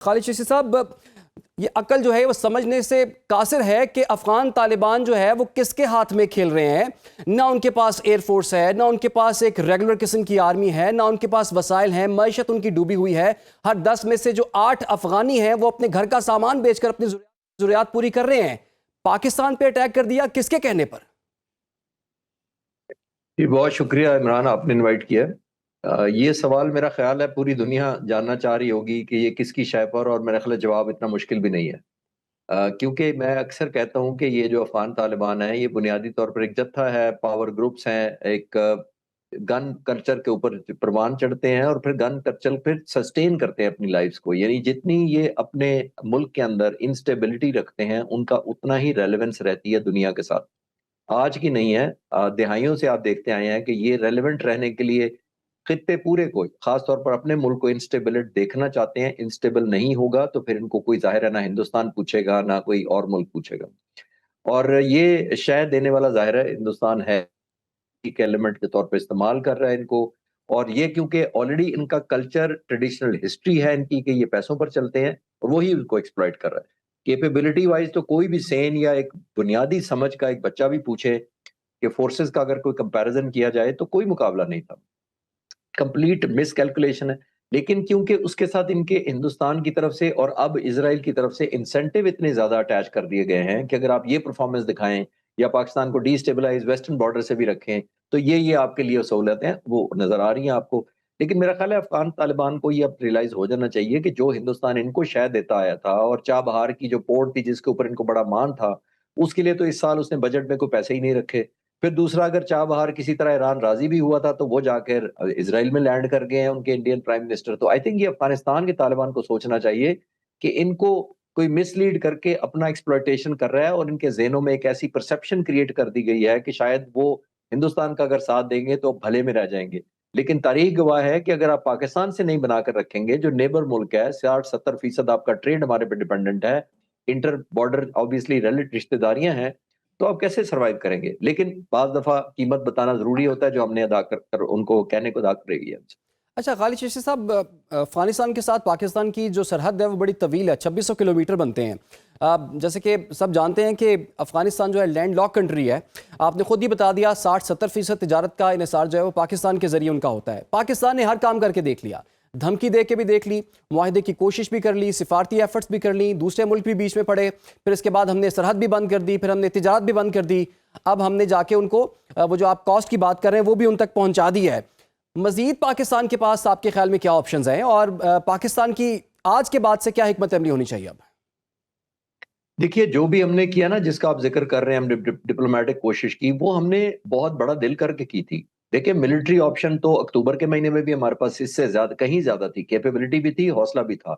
خالد چشتی صاحب، یہ عقل جو ہے وہ سمجھنے سے قاصر ہے کہ افغان طالبان جو ہے وہ کس کے ہاتھ میں کھیل رہے ہیں۔ نہ ان کے پاس ایئر فورس ہے، نہ ان کے پاس ایک ریگولر قسم کی آرمی ہے، نہ ان کے پاس وسائل ہیں، معیشت ان کی ڈوبی ہوئی ہے۔ ہر 10 میں سے جو 8 افغانی ہیں وہ اپنے گھر کا سامان بیچ کر اپنی ضروریات پوری کر رہے ہیں۔ پاکستان پہ اٹیک کر دیا کس کے کہنے پر؟ جی بہت شکریہ عمران، آپ نے انوائٹ کیا۔ یہ سوال میرا خیال ہے پوری دنیا جاننا چاہ رہی ہوگی کہ یہ کس کی شے پر، اور میرا خیال ہے جواب اتنا مشکل بھی نہیں ہے، کیونکہ میں اکثر کہتا ہوں کہ یہ جو افغان طالبان ہیں یہ بنیادی طور پر ایک جتھا ہے، پاور گروپس ہیں، ایک گن کلچر کے اوپر پروان چڑھتے ہیں اور پھر گن کلچر پھر سسٹین کرتے ہیں اپنی لائفز کو۔ یعنی جتنی یہ اپنے ملک کے اندر انسٹیبلٹی رکھتے ہیں ان کا اتنا ہی ریلیونس رہتی ہے دنیا کے ساتھ۔ آج کی نہیں ہے، دہائیوں سے آپ دیکھتے آئے ہیں کہ یہ ریلیونٹ رہنے کے لیے خطے پورے کو، خاص طور پر اپنے ملک کو انسٹیبلٹ دیکھنا چاہتے ہیں۔ انسٹیبل نہیں ہوگا تو پھر ان کو کوئی ظاہر ہے نہ ہندوستان پوچھے گا نہ کوئی اور ملک پوچھے گا، اور یہ شے دینے والا ظاہر ہے ہندوستان ہے، ایک ایلیمنٹ کے طور پہ استعمال کر رہا ہے ان کو۔ اور یہ کیونکہ آلریڈی ان کا کلچر، ٹریڈیشنل ہسٹری ہے ان کی کہ یہ پیسوں پر چلتے ہیں، اور وہی ان کو ایکسپلائٹ کر رہا ہے۔ کیپیبلٹی وائز تو کوئی بھی سین یا ایک بنیادی سمجھ کا ایک بچہ بھی پوچھے کہ فورسز کا اگر کوئی کمپیریزن کیا جائے تو کوئی مقابلہ نہیں تھا، کمپلیٹ مس کیلکولیشن ہے۔ لیکن کیونکہ اس کے ساتھ ان کے ہندوستان کی طرف سے اور اب اسرائیل کی طرف سے انسینٹیو اتنے زیادہ اٹیچ کر دیے گئے ہیں کہ اگر آپ یہ پرفارمنس دکھائیں یا پاکستان کو ڈی اسٹیبلائز ویسٹرن بارڈر سے بھی رکھیں تو یہ آپ کے لیے سہولتیں وہ نظر آ رہی ہیں آپ کو۔ لیکن میرا خیال ہے افغان طالبان کو یہ اب ریلائز ہو جانا چاہیے کہ جو ہندوستان ان کو شے دیتا آیا تھا، اور چاہ بہار کی جو پورٹ تھی جس کے اوپر ان کو بڑا مان تھا، اس کے لیے تو اس سال اس نے بجٹ میں کوئی پیسے ہی نہیں رکھے۔ پھر دوسرا، اگر چاہ بہار کسی طرح ایران راضی بھی ہوا تھا تو وہ جا کر اسرائیل میں لینڈ کر گئے ہیں ان کے انڈین پرائم منسٹر۔ تو آئی تھنک یہ افغانستان کے طالبان کو سوچنا چاہیے کہ ان کو کوئی مس لیڈ کر کے اپنا ایکسپلوئٹیشن کر رہا ہے، اور ان کے ذہنوں میں ایک ایسی پرسپشن کریٹ کر دی گئی ہے کہ شاید وہ ہندوستان کا اگر ساتھ دیں گے تو بھلے میں رہ جائیں گے۔ لیکن تاریخ گواہ ہے کہ اگر آپ پاکستان سے نہیں بنا کر رکھیں گے، جو نیبر ملک ہے، 60-70% آپ کا ٹریڈ ہمارے پہ ڈیپینڈنٹ ہے، انٹر بارڈر آبویسلی رشتہ داریاں ہیں، تو آپ کیسے سروائیو کریں گے؟ لیکن بعض دفعہ قیمت بتانا ضروری ہوتا ہے جو ہم نے ادا کر ان کو کہنے کو ادا کرے گی۔ اچھا خالد چشتی صاحب، افغانستان کے ساتھ پاکستان کی جو سرحد ہے وہ بڑی طویل ہے، 2600 کلومیٹر بنتے ہیں۔ جیسے کہ سب جانتے ہیں کہ افغانستان جو ہے لینڈ لاک کنٹری ہے۔ آپ نے خود ہی بتا دیا 60-70% تجارت کا انحصار جو ہے وہ پاکستان کے ذریعے ان کا ہوتا ہے۔ پاکستان نے ہر کام کر کے دیکھ لیا، دھمکی دے کے بھی دیکھ لی، معاہدے کی کوشش بھی کر لی، سفارتی ایفرٹس بھی کر لی، دوسرے ملک بھی بیچ میں پڑے، پھر اس کے بعد ہم نے سرحد بھی بند کر دی، پھر ہم نے تجارت بھی بند کر دی، اب ہم نے جا کے ان کو وہ جو آپ کاسٹ کی بات کر رہے ہیں وہ بھی ان تک پہنچا دی ہے۔ مزید پاکستان کے پاس آپ کے خیال میں کیا آپشنز ہیں، اور پاکستان کی آج کے بعد سے کیا حکمت عملی ہونی چاہیے اب؟ دیکھیے، جو بھی ہم نے کیا نا، جس کا آپ ذکر کر رہے ہیں، ہم نے ڈپلومیٹک کوشش کی، وہ ہم نے بہت بڑا دل کر کے کی تھی۔ دیکھیں، ملٹری آپشن تو اکتوبر کے مہینے میں بھی ہمارے پاس اس سے زیادہ کہیں زیادہ تھی، کیپیبلٹی بھی تھی، حوصلہ بھی تھا۔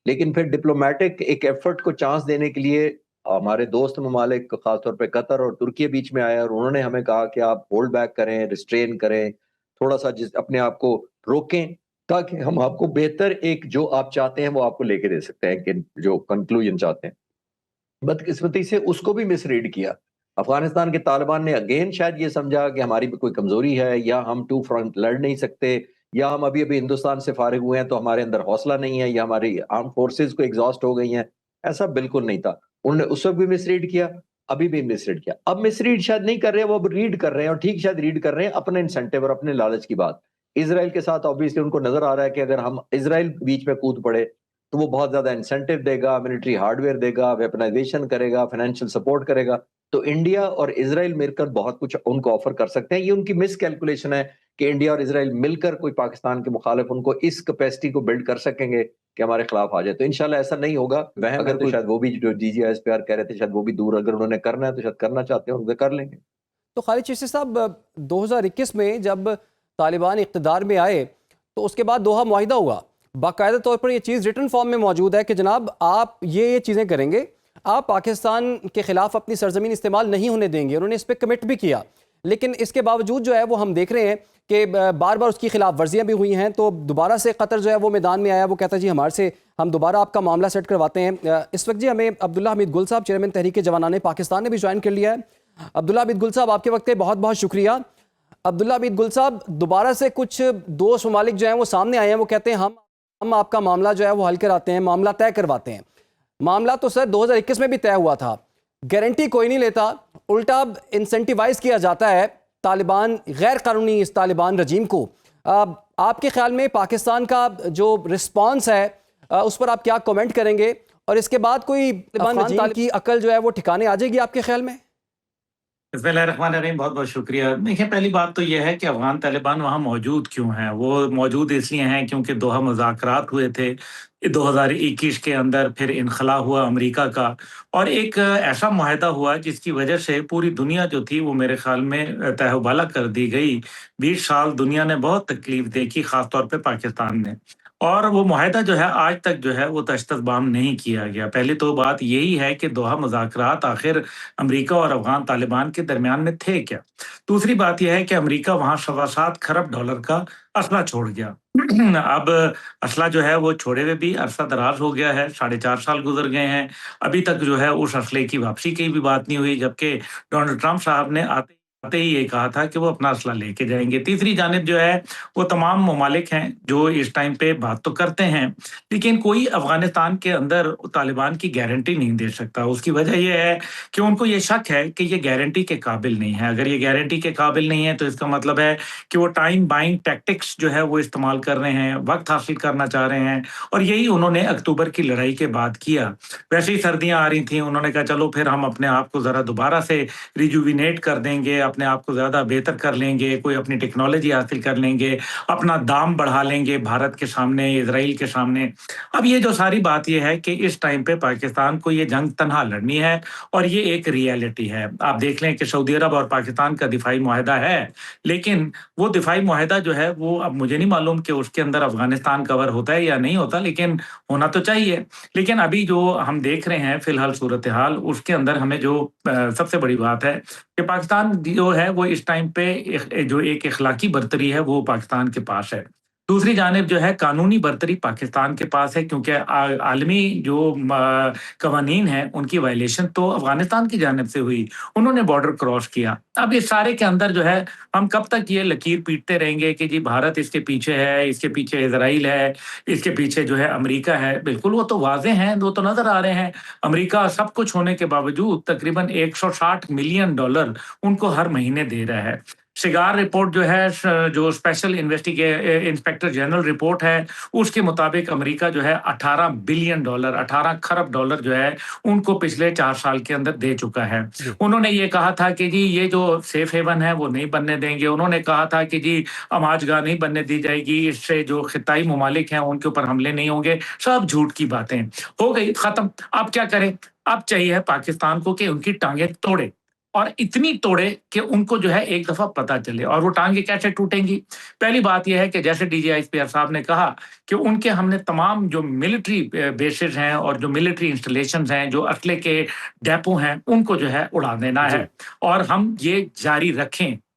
لیکن پھر ڈپلومیٹک ایک ایفرٹ کو چانس دینے کے لیے ہمارے دوست ممالک، خاص طور پہ قطر اور ترکی بیچ میں آیا، اور انہوں نے ہمیں کہا کہ آپ ہولڈ بیک کریں، ریسٹرین کریں، تھوڑا سا اپنے آپ کو روکیں، تاکہ ہم آپ کو بہتر ایک جو آپ چاہتے ہیں وہ آپ کو لے کے دے سکتے ہیں، کہ جو کنکلوژن چاہتے ہیں۔ بدقسمتی سے اس کو بھی مس ریڈ کیا۔ افغانستان کے طالبان نے اگین شاید یہ سمجھا کہ ہماری بھی کوئی کمزوری ہے، یا ہم ٹو فرنٹ لڑ نہیں سکتے، یا ہم ابھی ہندوستان سے فارغ ہوئے ہیں تو ہمارے اندر حوصلہ نہیں ہے، یا ہماری آرم فورسز کو ایگزاسٹ ہو گئی ہیں۔ ایسا بالکل نہیں تھا۔ انہوں نے اس وقت بھی مس ریڈ کیا، ابھی بھی مس ریڈ کیا۔ اب مس ریڈ شاید نہیں کر رہے، وہ اب ریڈ کر رہے ہیں، اور ٹھیک شاید ریڈ کر رہے ہیں اپنے انسینٹیو اور اپنے لالچ کی بات۔ اسرائیل کے ساتھ obviously ان کو نظر آ رہا ہے کہ اگر ہم اسرائیل بیچ میں کود پڑے تو وہ بہت زیادہ انسینٹیو دے گا، ملٹری ہارڈ ویئر دے گا، ویپنائزیشن کرے گا، فائنینشیل سپورٹ کرے گا، تو انڈیا اور اسرائیل مل کر بہت کچھ ان کو آفر کر سکتے ہیں۔ یہ ان کی مس کیلکولیشن ہے کہ انڈیا اور اسرائیل مل کر کوئی پاکستان کے مخالف ان کو اس کیپیسٹی کو بلڈ کر سکیں گے کہ ہمارے خلاف آ جائے۔ تو انشاءاللہ ایسا نہیں ہوگا۔ اگر تو شاید وہ بھی جو GGISPR کہہ رہے تھے، شاید وہ بھی دور، اگر انہوں نے کرنا ہے تو شاید کرنا چاہتے ہیں، وہ کر لیں گے۔ تو خالد چشتی صاحب، 2021 میں جب طالبان اقتدار میں آئے تو اس کے بعد دوحہ معاہدہ ہوا، باقاعدہ طور پر یہ چیز ریٹن فارم میں موجود ہے کہ جناب آپ یہ چیزیں کریں گے، آپ پاکستان کے خلاف اپنی سرزمین استعمال نہیں ہونے دیں گے۔ انہوں نے اس پہ کمٹ بھی کیا، لیکن اس کے باوجود جو ہے وہ ہم دیکھ رہے ہیں کہ بار بار اس کی خلاف ورزیاں بھی ہوئی ہیں۔ تو دوبارہ سے قطر جو ہے وہ میدان میں آیا، وہ کہتا ہے جی ہمارے سے ہم دوبارہ آپ کا معاملہ سیٹ کرواتے ہیں۔ اس وقت جی ہمیں عبداللہ حمید گل صاحب، چیئرمین تحریک جوانان پاکستان نے بھی جوائن کر لیا ہے۔ عبداللہ حمید گل صاحب، آپ کے وقت پہ بہت بہت شکریہ۔ عبداللہ حمید گل صاحب، دوبارہ سے کچھ دوست ممالک جو ہیں وہ سامنے آئے ہیں، وہ کہتے ہیں ہم ہم آپ کا معاملہ جو ہے وہ حل کراتے ہیں، معاملہ طے کرواتے ہیں. معاملہ تو سر 2021 میں بھی طے ہوا تھا. گارنٹی کوئی نہیں لیتا، الٹا انسینٹیوائز کیا جاتا ہے طالبان، غیر قانونی اس طالبان رجیم کو. آپ کے خیال میں پاکستان کا جو رسپانس ہے اس پر آپ کیا کومنٹ کریں گے؟ اور اس کے بعد کوئی افغان رجیم کی عقل جو ہے وہ ٹھکانے آ جائے گی آپ کے خیال میں؟ بسم اللہ الرحمن الرحیم. بہت بہت شکریہ. دیکھیں، پہلی بات تو یہ ہے کہ افغان طالبان وہاں موجود کیوں ہیں. وہ موجود اس لیے ہیں کیونکہ دوحہ مذاکرات ہوئے تھے 2021 کے اندر، پھر انخلا ہوا امریکہ کا، اور ایک ایسا معاہدہ ہوا جس کی وجہ سے پوری دنیا جو تھی وہ میرے خیال میں تہہ و بالا کر دی گئی. 20 سال دنیا نے بہت تکلیف دیکھی، خاص طور پہ پاکستان نے، اور وہ معاہدہ جو ہے آج تک جو ہے وہ تشدد بام نہیں کیا گیا. پہلی تو بات یہی ہے کہ دوحہ مذاکرات آخر امریکہ اور افغان طالبان کے درمیان میں تھے کیا. دوسری بات یہ ہے کہ امریکہ وہاں 7.25 کھرب ڈالر کا اسلحہ چھوڑ گیا. اب اسلحہ جو ہے وہ چھوڑے ہوئے بھی عرصہ دراز ہو گیا ہے، 4.5 سال گزر گئے ہیں، ابھی تک جو ہے اس اسلحے کی واپسی کی بھی بات نہیں ہوئی، جبکہ ڈونلڈ ٹرمپ صاحب نے آتے ہی یہ کہا تھا کہ وہ اپنا اسلحہ لے کے جائیں گے. تیسری جانب جو ہے وہ تمام ممالک ہیں جو اس ٹائم پہ بات تو کرتے ہیں، لیکن کوئی افغانستان کے اندر طالبان کی گارنٹی نہیں دے سکتا. اس کی وجہ یہ ہے کہ ان کو یہ شک ہے کہ یہ گارنٹی کے قابل نہیں ہے. اگر یہ گارنٹی کے قابل نہیں ہے تو اس کا مطلب ہے کہ وہ ٹائم بائنگ ٹیکٹکس جو ہے وہ استعمال کر رہے ہیں، وقت حاصل کرنا چاہ رہے ہیں، اور یہی انہوں نے اکتوبر کی لڑائی کے بعد کیا. ویسے ہی سردیاں آ رہی تھیں، انہوں نے کہا چلو پھر ہم اپنے آپ کو ذرا دوبارہ سے ریجوینیٹ کر دیں گے، اپنے آپ کو زیادہ بہتر کر لیں گے، کوئی اپنی ٹیکنالوجی حاصل کر لیں گے، اپنا دام بڑھا لیں گے بھارت کے سامنے، اسرائیل کے سامنے. اب یہ جو ساری بات یہ ہے کہ اس ٹائم پہ پاکستان کو یہ جنگ تنہا لڑنی ہے، اور یہ ایک ریئلٹی ہے. آپ دیکھ لیں کہ سعودی عرب اور پاکستان کا دفاعی معاہدہ ہے، لیکن وہ دفاعی معاہدہ جو ہے وہ اب مجھے نہیں معلوم کہ اس کے اندر افغانستان کور ہوتا ہے یا نہیں ہوتا، لیکن ہونا تو چاہیے. لیکن ابھی جو ہم دیکھ رہے ہیں فی الحال صورتحال، اس کے اندر ہمیں جو سب سے بڑی بات ہے کہ پاکستان جو ہے وہ اس ٹائم پہ جو ایک اخلاقی برتری ہے وہ پاکستان کے پاس ہے. دوسری جانب جو ہے قانونی برتری پاکستان کے پاس ہے، کیونکہ عالمی جو قوانین ہیں ان کی وائلیشن تو افغانستان کی جانب سے ہوئی، انہوں نے بارڈر کراس کیا. اب اس سارے کے اندر جو ہے ہم کب تک یہ لکیر پیٹتے رہیں گے کہ جی بھارت اس کے پیچھے ہے، اس کے پیچھے اسرائیل ہے، اس کے پیچھے جو ہے امریکہ ہے. بالکل وہ تو واضح ہیں، وہ تو نظر آ رہے ہیں. امریکہ سب کچھ ہونے کے باوجود تقریباً $160 ملین ان کو ہر مہینے دے رہا ہے. سگار رپورٹ جو ہے، جو اسپیشل انسپیکٹر جنرل رپورٹ ہے، اس کے مطابق امریکہ جو ہے $18 بلین، 18 کھرب ڈالر جو ہے ان کو پچھلے 4 سال کے اندر دے چکا ہے. انہوں نے یہ کہا تھا کہ جی یہ جو سیف ہیون ہے وہ نہیں بننے دیں گے. انہوں نے کہا تھا کہ جی اماج گاہ نہیں بننے دی جائے گی، اس سے جو خطائی ممالک ہیں ان کے اوپر حملے نہیں ہوں گے. سب جھوٹ کی باتیں ہو گئی، ختم. اب کیا کریں؟ اب چاہیے پاکستان کو کہ ان کی ٹانگیں توڑے، اور اتنی توڑے کہ ان کو جو ہے ایک دفعہ پتہ چلے. اور وہ ٹانگیں کیسے ٹوٹیں گی؟ پہلی بات یہ ہے کہ جیسے D G I S P R صاحب نے کہا کہ ان کے ہم نے تمام جو ملٹری بیسز ہیں اور جو ملٹری انسٹالیشنز ہیں، جو اسلحے کے ڈیپو ہیں، ان کو جو ہے اڑا دینا ہے. اور ہم یہ جاری رکھیں